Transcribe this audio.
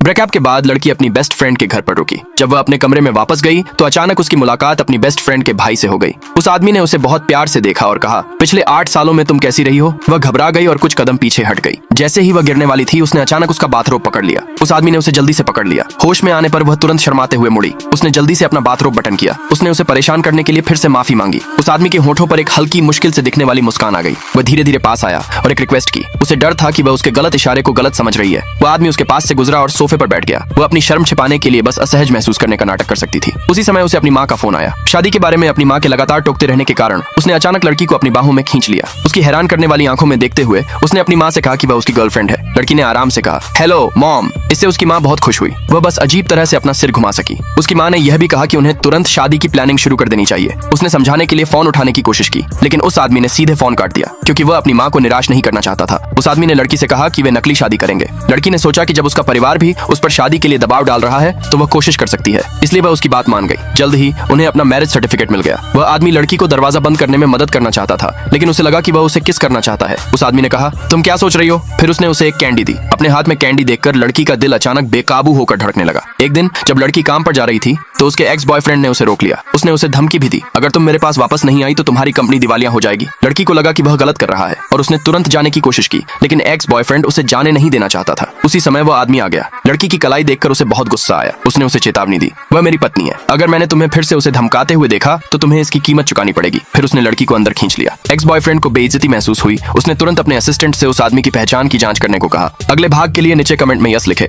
Breakup के बाद लड़की अपनी बेस्ट फ्रेंड के घर पर रुकी। जब वह अपने कमरे में वापस गई तो अचानक उसकी मुलाकात अपनी बेस्ट फ्रेंड के भाई से हो गई। उस आदमी ने उसे बहुत प्यार से देखा और कहा, पिछले 8 सालों में तुम कैसी रही हो। वह घबरा गई और कुछ कदम पीछे हट गई। जैसे ही वह गिरने वाली थी उसने अचानक उसका बाथरोब पकड़ लिया। उस आदमी ने उसे जल्दी से पकड़ लिया। होश में आने पर वह तुरंत शर्माते हुए मुड़ी। उसने जल्दी से अपना बाथरोब बटन किया। उसने उसे परेशान करने के लिए फिर से माफी मांगी। उस आदमी के होठों पर एक हल्की मुश्किल से दिखने वाली मुस्कान आ गई। वह धीरे धीरे पास आया और एक रिक्वेस्ट की। उसे डर था कि वह उसके गलत इशारे को गलत समझ रही है। वह आदमी उसके पास से गुजरा और सोफे पर बैठ गया। वह अपनी शर्म छिपाने के लिए बस असहज महसूस करने का नाटक कर सकती थी। उसी समय उसे अपनी माँ का फोन आया। शादी के बारे में अपनी माँ के लगातार टोकते रहने के कारण उसने अचानक लड़की को अपनी बाहों में खींच लिया। उसकी हैरान करने वाली आंखों में देखते हुए उसने अपनी माँ से कहा कि वह उसकी गर्लफ्रेंड है। लड़की ने आराम से कहा, हेलो मॉम। इससे उसकी माँ बहुत खुश हुई। वह बस अजीब तरह से अपना सिर घुमा सकी। उसकी माँ ने यह भी कहा कि उन्हें तुरंत शादी की प्लानिंग शुरू कर देनी चाहिए। उसने समझाने के लिए फोन उठाने की कोशिश की, लेकिन उस आदमी ने सीधे फोन काट दिया क्योंकि वह अपनी माँ को निराश नहीं करना चाहता था। उस आदमी ने लड़की से कहा कि वे नकली शादी करेंगे। लड़की ने सोचा कि जब उसका परिवार भी उस पर शादी के लिए दबाव डाल रहा है तो वह कोशिश कर सकती है, इसलिए वह उसकी बात मान गई। जल्द ही उन्हें अपना मैरिज सर्टिफिकेट मिल गया। वह आदमी लड़की को दरवाजा बंद करने में मदद करना चाहता था, लेकिन उसे लगा कि वह उसे किस करना चाहता है। उस आदमी ने कहा, तुम क्या सोच रही हो। फिर उसने उसे एक कैंडी दी। अपने हाथ में कैंडी देखकर लड़की का दिल अचानक बेकाबू होकर धड़कने लगा। एक दिन जब लड़की काम पर जा रही थी तो उसके एक्स बॉयफ्रेंड ने उसे रोक लिया। उसने उसे धमकी भी दी, अगर तुम मेरे पास वापस नहीं आई तो तुम्हारी कंपनी दिवालिया हो जाएगी। लड़की को लगा कि वह गलत कर रहा है और उसने तुरंत जाने की कोशिश की, लेकिन एक्स बॉयफ्रेंड उसे जाने नहीं देना चाहता था। उसी समय वह आदमी आ गया। लड़की की कलाई देखकर उसे बहुत गुस्सा आया। उसने उसे चेतावनी दी, वह मेरी पत्नी है। अगर मैंने तुम्हें फिर से उसे धमकाते हुए देखा तो तुम्हें इसकी कीमत चुकानी पड़ेगी। फिर उसने लड़की को अंदर खींच लिया। एक्स बॉयफ्रेंड को बेइज्जती महसूस हुई। उसने तुरंत अपने असिस्टेंट से उस आदमी की पहचान की जांच करने को कहा। अगले भाग के लिए नीचे कमेंट में यस लिखे।